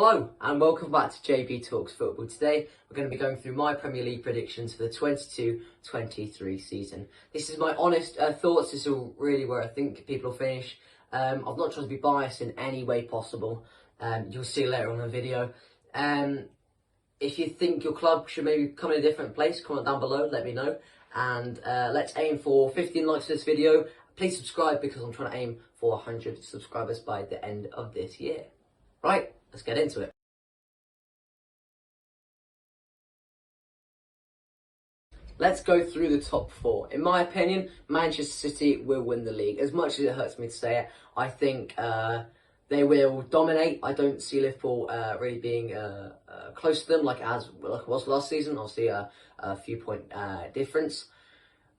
Hello and welcome back to JB Talks Football. Today we're going to be going through my Premier League predictions for the 22-23 season. This is my honest thoughts. This is really where I think people will finish. I've not tried to be biased in any way possible. You'll see later on in the video. If you think your club should maybe come in a different place, comment down below, let me know. And let's aim for 15 likes for this video. Please subscribe because I'm trying to aim for 100 subscribers by the end of this year. Right, let's get into it. Let's go through the top four. In my opinion, Manchester City will win the league. As much as it hurts me to say it, I think they will dominate. I don't see Liverpool really being close to them like it was last season. Obviously, a few point difference.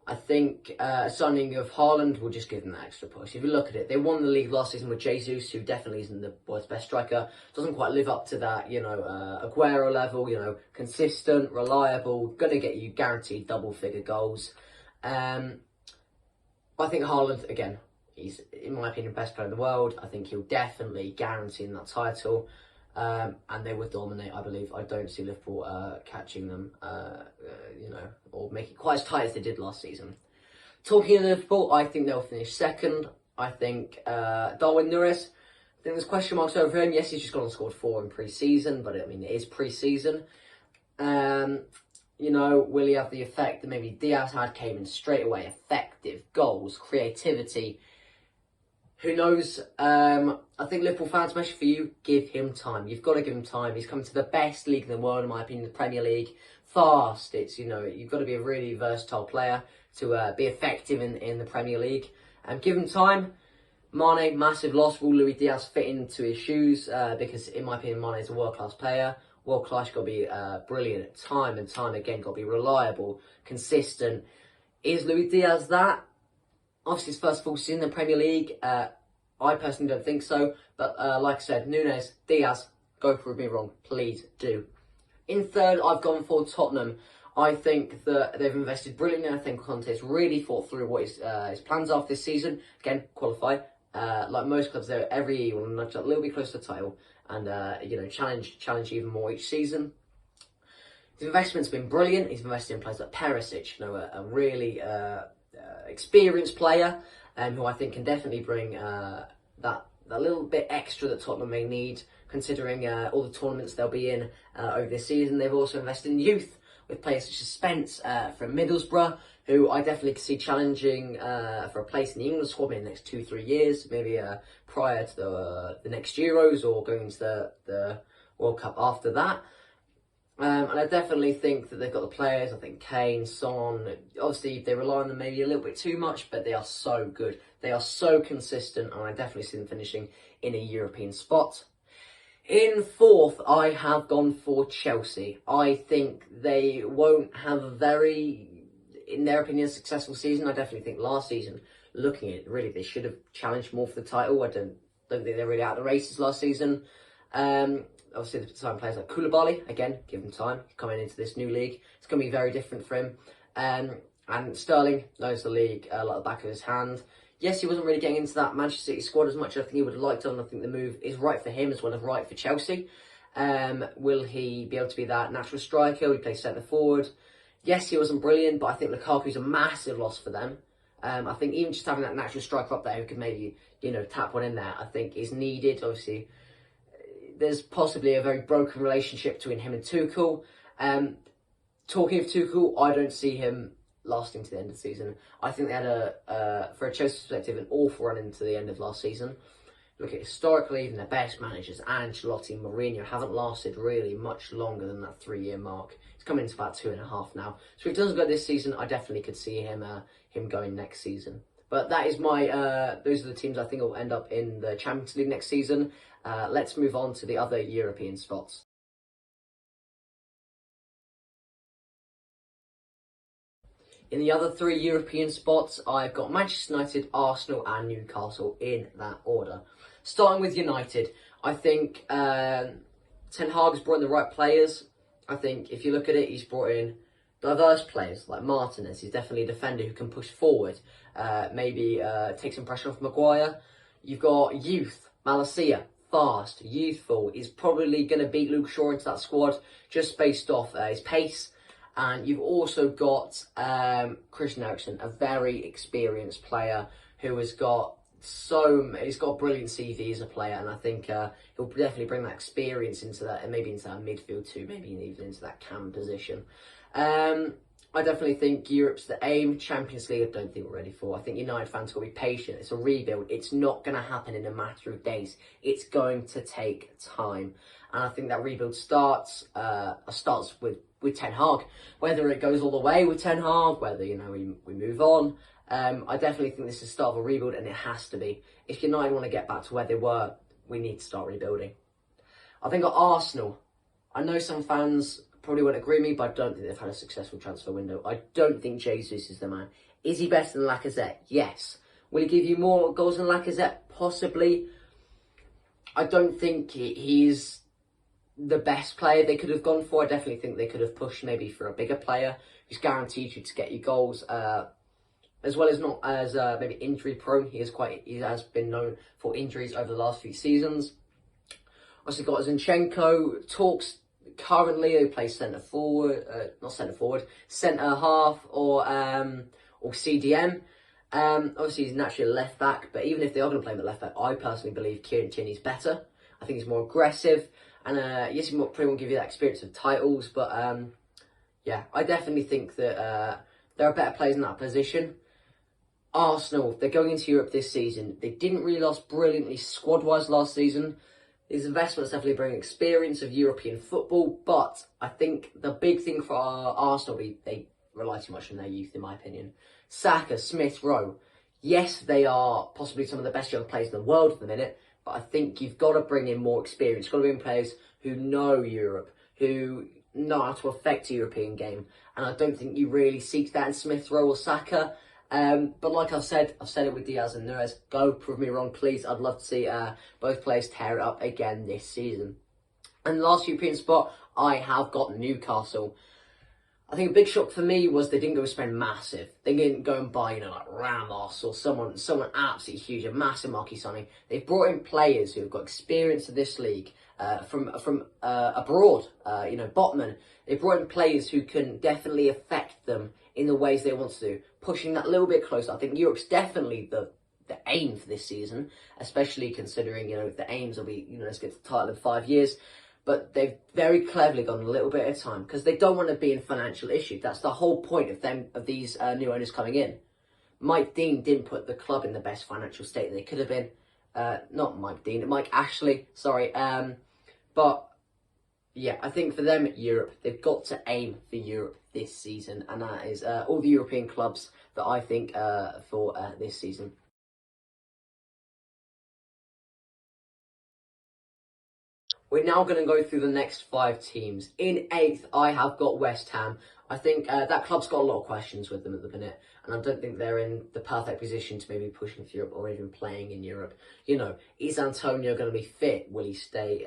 I think signing of Haaland will just give them that extra push. If you look at it, they won the league last season with Jesus, who definitely isn't the world's best striker. Doesn't quite live up to that, Aguero level, consistent, reliable, going to get you guaranteed double-figure goals. I think Haaland, again, he's, in my opinion, best player in the world. I think he'll definitely guarantee that title. And they would dominate, I believe. I don't see Liverpool catching them, or making it quite as tight as they did last season. Talking of Liverpool, I think they'll finish second. I think Darwin Núñez, I think there's question marks over him. Yes, he's just gone and scored 4 in pre-season, but it is pre-season. Will he have the effect that maybe Diaz had, came in straight away, effective goals, creativity? Who knows? I think Liverpool fans, especially for you, give him time. You've got to give him time. He's come to the best league in the world, in my opinion, the Premier League. Fast. It's, you've got to be a really versatile player to be effective in the Premier League. Give him time. Mane, massive loss. Will Luis Diaz fit into his shoes? Because, in my opinion, Mane is a world-class player. World-class, got to be brilliant time and time again. Got to be reliable, consistent. Is Luis Diaz that? Obviously, his first full season in the Premier League. I personally don't think so. But like I said, Núñez, Diaz, go prove me wrong. Please do. In third, I've gone for Tottenham. I think that they've invested brilliantly. I think Conte's really thought through what his plans are for this season. Again, qualify. Like most clubs, they're every year want to nudge a little bit closer to the title and challenge even more each season. His investment's been brilliant. He's invested in players like Perisic, a really experienced player, who I think can definitely bring that little bit extra that Tottenham may need, considering all the tournaments they'll be in over this season. They've also invested in youth with players such as Spence from Middlesbrough, who I definitely could see challenging for a place in the England squad in the next 2-3 years, maybe prior to the next Euros or going into the World Cup after that. And I definitely think that they've got the players. I think Kane, Son, obviously they rely on them maybe a little bit too much, but they are so good. They are so consistent, and I definitely see them finishing in a European spot. In fourth, I have gone for Chelsea. I think they won't have a very, in their opinion, successful season. I definitely think last season, looking at it, really, they should have challenged more for the title. I don't think they're really out of the races last season. Obviously, the time players like Koulibaly, again, give him time. Coming into this new league, it's going to be very different for him. And Sterling knows the league like the back of his hand. Yes, he wasn't really getting into that Manchester City squad as much as I think he would have liked to, and I think the move is right for him as well as right for Chelsea. Will he be able to be that natural striker? Will he play centre forward? Yes, he wasn't brilliant, but I think Lukaku's a massive loss for them. I think even just having that natural striker up there who could maybe, tap one in there, I think is needed. Obviously, there's possibly a very broken relationship between him and Tuchel. Talking of Tuchel, I don't see him lasting to the end of the season. I think they had for a Chelsea perspective, an awful run into the end of last season. Look at historically, even their best managers, Ancelotti, Mourinho, haven't lasted really much longer than that 3-year mark. It's coming into about 2.5 now. So if he doesn't go this season, I definitely could see him going next season. But that is my, those are the teams I think will end up in the Champions League next season. Let's move on to the other European spots. In the other 3 European spots, I've got Manchester United, Arsenal and Newcastle in that order. Starting with United, I think Ten Hag has brought in the right players. I think if you look at it, he's brought in diverse players like Martinez. He's definitely a defender who can push forward, maybe take some pressure off Maguire. You've got youth, Malacia, fast, youthful. He's probably going to beat Luke Shaw into that squad just based off his pace. And you've also got Christian Eriksen, a very experienced player who has got he's got a brilliant CV as a player, and I think he'll definitely bring that experience into that, and maybe into that midfield too, maybe even into that cam position. I definitely think Europe's the aim. Champions League, I don't think we're ready for. I think United fans got to be patient. It's a rebuild. It's not going to happen in a matter of days. It's going to take time, and I think that rebuild starts with Ten Hag. Whether it goes all the way with Ten Hag, whether we move on. I definitely think this is the start of a rebuild, and it has to be. If United want to get back to where they were, we need to start rebuilding. I think at Arsenal, I know some fans probably won't agree with me, but I don't think they've had a successful transfer window. I don't think Jesus is the man. Is he better than Lacazette? Yes. Will he give you more goals than Lacazette? Possibly. I don't think he's the best player they could have gone for. I definitely think they could have pushed maybe for a bigger player who's guaranteed you to get you goals. As well as not as maybe injury prone. He has been known for injuries over the last few seasons. Also got Zinchenko. Talks currently who plays centre half or CDM. Obviously he's naturally a left back, but even if they are going to play him at left back, I personally believe Kieran Tierney's better. I think he's more aggressive, and yes, he probably won't give you that experience of titles, but yeah, I definitely think that there are better players in that position. Arsenal, they're going into Europe this season. They didn't really lost brilliantly squad-wise last season. These investments definitely bring experience of European football, but I think the big thing for Arsenal, they rely too much on their youth, in my opinion. Saka, Smith Rowe, yes, they are possibly some of the best young players in the world at the minute, but I think you've got to bring in more experience. You've got to bring in players who know Europe, who know how to affect the European game, and I don't think you really seek that in Smith Rowe or Saka. But like I've said it with Diaz and Nunes. Go prove me wrong, please. I'd love to see both players tear it up again this season. And the last European spot, I have got Newcastle. I think a big shock for me was they didn't go spend massive. They didn't go and buy, like Ramos or someone absolutely huge, a massive marquee signing. They've brought in players who have got experience of this league from abroad. Botman. They've brought in players who can definitely affect them in the ways they want to do, pushing that little bit closer. I think Europe's definitely the aim for this season, especially considering the aims will be let's get to the title in 5 years. But they've very cleverly gone a little bit at a time because they don't want to be in financial issue. That's the whole point of these new owners coming in. Mike Dean didn't put the club in the best financial state they could have been. Not Mike Dean, Mike Ashley, sorry. But yeah, I think for them, Europe, they've got to aim for Europe this season. And that is all the European clubs that I think for this season. We're now going to go through the next 5 teams. In 8th, I have got West Ham. I think that club's got a lot of questions with them at the minute, and I don't think they're in the perfect position to maybe pushing for Europe or even playing in Europe. Is Antonio going to be fit? Will he stay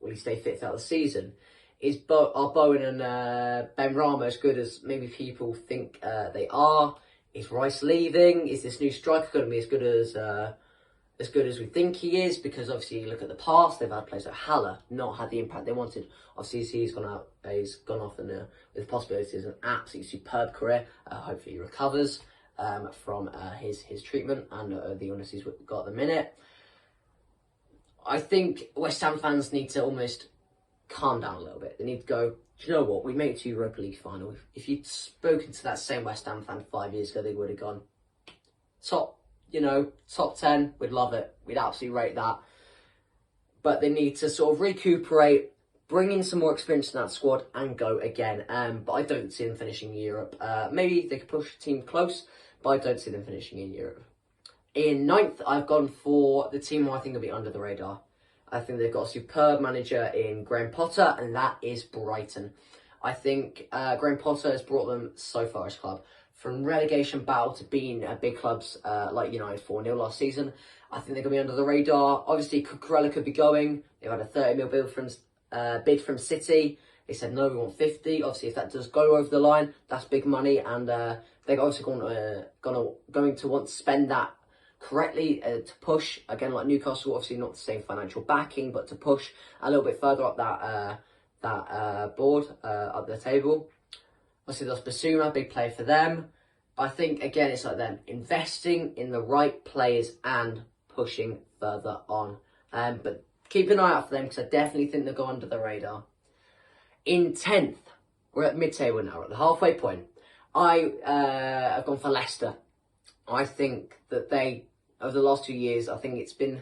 fit throughout the season? Are Bowen and Ben Rama as good as maybe people think they are? Is Rice leaving? Is this new striker going to be as good as we think he is? Because obviously you look at the past, they've had players like Haller not had the impact they wanted. Obviously he's gone off and with possibilities of an absolutely superb career. Hopefully he recovers from his treatment and the illness he's got at the minute. I think West Ham fans need to almost calm down a little bit. They need to go, do you know what, we made it to Europa League final. If you'd spoken to that same West Ham fan 5 years ago, they would have gone top 10, we'd love it. We'd absolutely rate that. But they need to sort of recuperate, bring in some more experience in that squad and go again. But I don't see them finishing in Europe. Maybe they could push the team close, but I don't see them finishing in Europe. In 9th, I've gone for the team who I think will be under the radar. I think they've got a superb manager in Graham Potter, and that is Brighton. I think Graham Potter has brought them so far as a club. From relegation battle to being big clubs like United 4-0 last season. I think they're going to be under the radar. Obviously, Cucurella could be going. They've had a 30 mil bid from City. They said, no, we want 50. Obviously, if that does go over the line, that's big money. And they're also going to want to spend that correctly to push, again, like Newcastle, obviously not the same financial backing, but to push a little bit further up that board, up the table. Obviously, there's Basuma, big player for them. I think, again, it's like them investing in the right players and pushing further on. But keep an eye out for them because I definitely think they'll go under the radar. In 10th, we're at mid-table now, we're at the halfway point. I've gone for Leicester. I think that they, over the last 2 years, I think it's been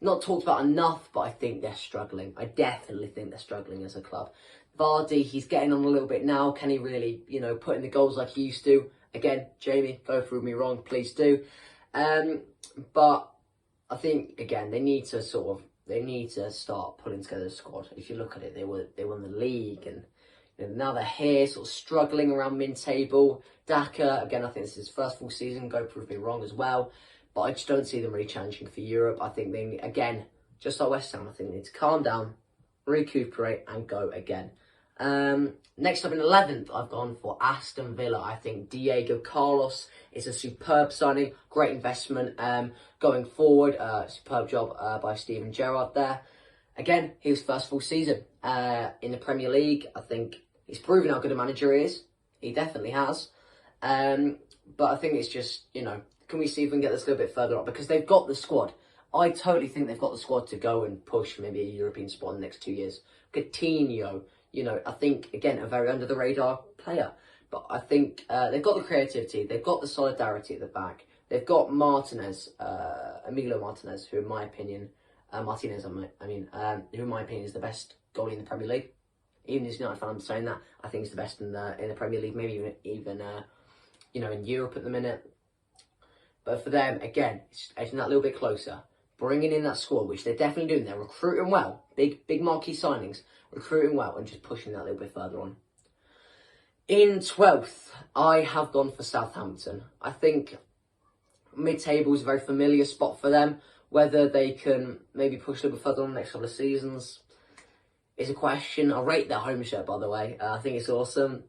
not talked about enough, but I think they're struggling. I definitely think they're struggling as a club. Vardy, he's getting on a little bit now. Can he really, put in the goals like he used to? Again, Jamie, go prove me wrong, please do. But I think, again, they need to start putting together a squad. If you look at it, they won the league, and now they're here, sort of struggling around mid-table. Daka, again, I think this is his first full season. Go prove me wrong as well. But I just don't see them really challenging for Europe. I think they, again, just like West Ham, I think they need to calm down, recuperate, and go again. Next up in 11th, I've gone for Aston Villa. I think Diego Carlos is a superb signing, great investment going forward. Superb job by Steven Gerrard there. Again, his first full season in the Premier League. I think he's proven how good a manager he is. He definitely has. But I think it's just, can we see if we can get this a little bit further up? Because they've got the squad. I totally think they've got the squad to go and push maybe a European spot in the next 2 years. Coutinho, I think, again, a very under-the-radar player. But I think they've got the creativity. They've got the solidarity at the back. They've got Martinez, Emilio Martinez, who in my opinion, who in my opinion is the best goalie in the Premier League. Even as a United fan, I'm saying that. I think he's the best in the Premier League, maybe even in Europe at the minute. But for them, again, it's edging that little bit closer. Bringing in that squad, which they're definitely doing. They're recruiting well. Big marquee signings. Recruiting well and just pushing that a little bit further on. In 12th, I have gone for Southampton. I think mid-table is a very familiar spot for them. Whether they can maybe push a little bit further on the next couple of seasons is a question. I rate their home shirt, by the way. I think it's awesome.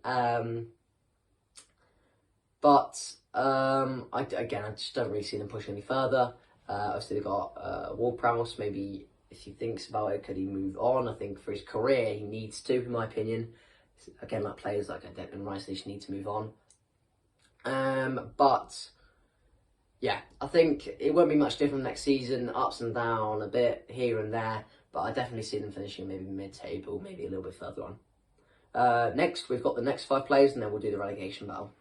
But I just don't really see them pushing any further. Obviously, they've got Ward-Prowse. Maybe if he thinks about it, could he move on? I think for his career, he needs to, in my opinion. Again, like players like Declan Rice, they just need to move on. But yeah, I think it won't be much different next season. Ups and down a bit here and there. But I definitely see them finishing maybe mid-table, maybe a little bit further on. Next, we've got the next 5 players, and then we'll do the relegation battle.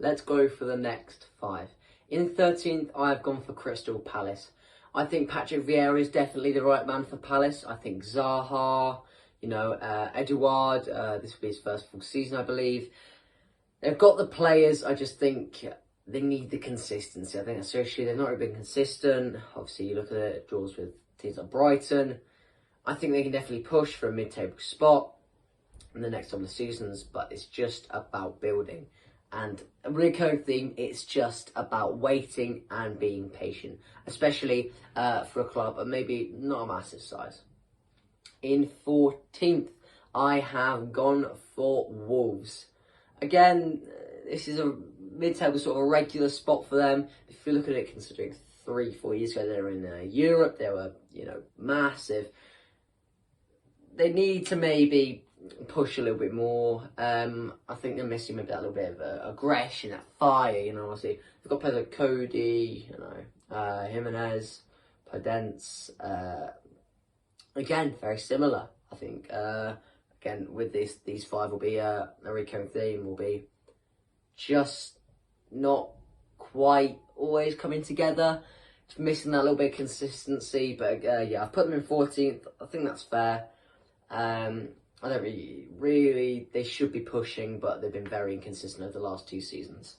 Let's go for the next 5. In 13th, I've gone for Crystal Palace. I think Patrick Vieira is definitely the right man for Palace. I think Zaha, Edouard, this will be his first full season, I believe. They've got the players. I just think they need the consistency. I think especially they've not really been consistent. Obviously, you look at it, draws with teams like Brighton. I think they can definitely push for a mid-table spot in the next couple of seasons, but it's just about building. And a recurring theme, it's just about waiting and being patient, especially for a club of maybe not a massive size. In 14th, I have gone for Wolves. Again, this is a mid-table sort of a regular spot for them. If you look at it, considering 3-4 years ago they were in Europe, they were, massive. They need to maybe push a little bit more. I think they're missing maybe that little bit of aggression, that fire, obviously. They've got players like Cody, Jimenez, Podence. Again, very similar, I think. Again, with these 5 will be a recurring theme, will be just not quite always coming together. Just missing that little bit of consistency. But yeah, I've put them in 14th. I think that's fair. I don't really, they should be pushing, but they've been very inconsistent over the last 2 seasons.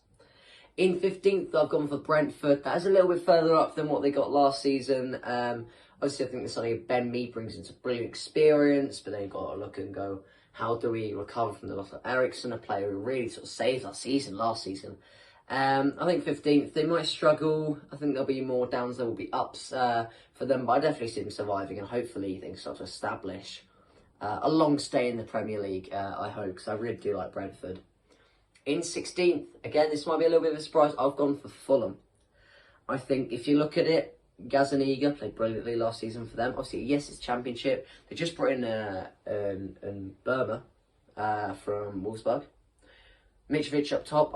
In 15th, I've gone for Brentford. That is a little bit further up than what they got last season. Obviously, I think the signing of Ben Mee brings into brilliant experience, but then you've got to look and go, how do we recover from the loss of Ericsson, a player who really sort of saved our season last season? I think 15th, they might struggle. I think there'll be more downs, there will be ups for them, but I definitely see them surviving, and hopefully they can start to establish a long stay in the Premier League, I hope, because I really do like Brentford. In 16th, again, this might be a little bit of a surprise, I've gone for Fulham. I think if you look at it, Gazaniga played brilliantly last season for them. Obviously, yes, it's Championship. They just brought in Burma from Wolfsburg. Mitrovic up top,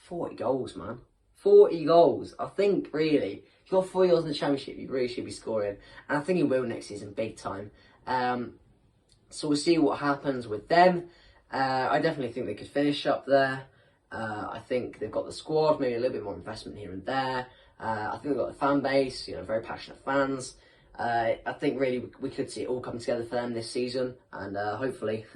40 goals, man. 40 goals. I think, really, if you've got 40 goals in the Championship, you really should be scoring. And I think he will next season, big time. So we'll see what happens with them. I definitely think they could finish up there. I think they've got the squad, maybe a little bit more investment here and there. I think they've got the fan base, very passionate fans. I think really we could see it all come together for them this season, and hopefully,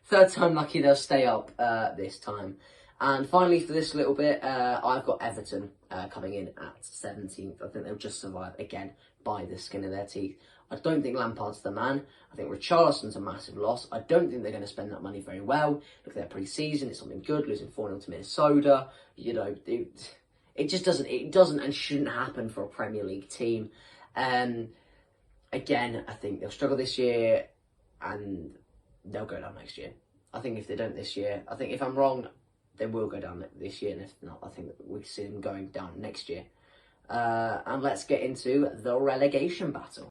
third time lucky, they'll stay up this time. And finally, for this little bit, I've got Everton coming in at 17th. I think they'll just survive again by the skin of their teeth. I don't think Lampard's the man. I think Richarlison's a massive loss. I don't think they're going to spend that money very well. Look at their pre-season, it's something good, losing 4-0 to Minnesota. It just doesn't and shouldn't happen for a Premier League team. Again, I think they'll struggle this year and they'll go down next year. I think if they don't this year, I think if I'm wrong, they will go down this year, and if not, I think we see them going down next year. And let's get into the relegation battle.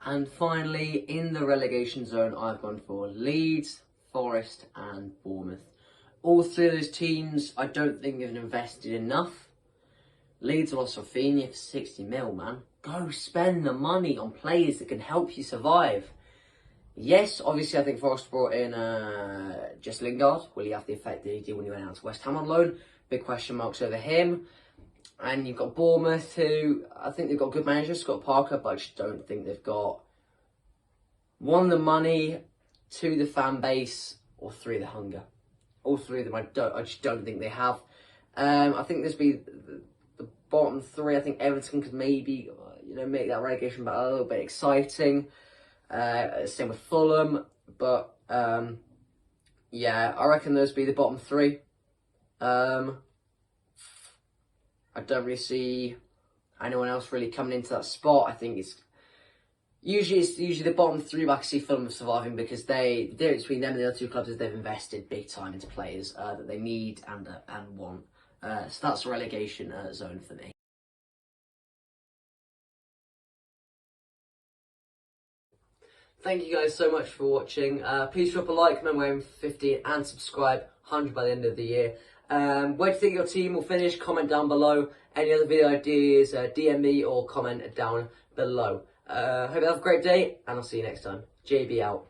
And finally, in the relegation zone, I've gone for Leeds, Forest and Bournemouth. All three of those teams, I don't think have invested enough. Leeds lost Rafinha for 60 mil, man. Go spend the money on players that can help you survive. Yes, obviously I think Forest brought in just Lingard. Will he have the effect that he did when he went out to West Ham on loan? Big question marks over him. And you've got Bournemouth, who I think they've got good managers, Scott Parker, but I just don't think they've got, one, the money, two, the fan base, or three, the hunger. All three of them, I just don't think they have. I think this be the bottom three. I think Everton could maybe, make that relegation battle a little bit exciting. Same with Fulham, but yeah, I reckon those be the bottom three. I don't really see anyone else really coming into that spot. I think it's usually the bottom three. I can see Fulham surviving because the difference between them and the other two clubs is they've invested big time into players that they need and want. So that's a relegation zone for me. Thank you guys so much for watching. Please drop a like, remember we're aiming for 50, and subscribe, 100 by the end of the year. Where do you think your team will finish? Comment down below. Any other video ideas, DM me or comment down below. Hope you have a great day, and I'll see you next time. JB out.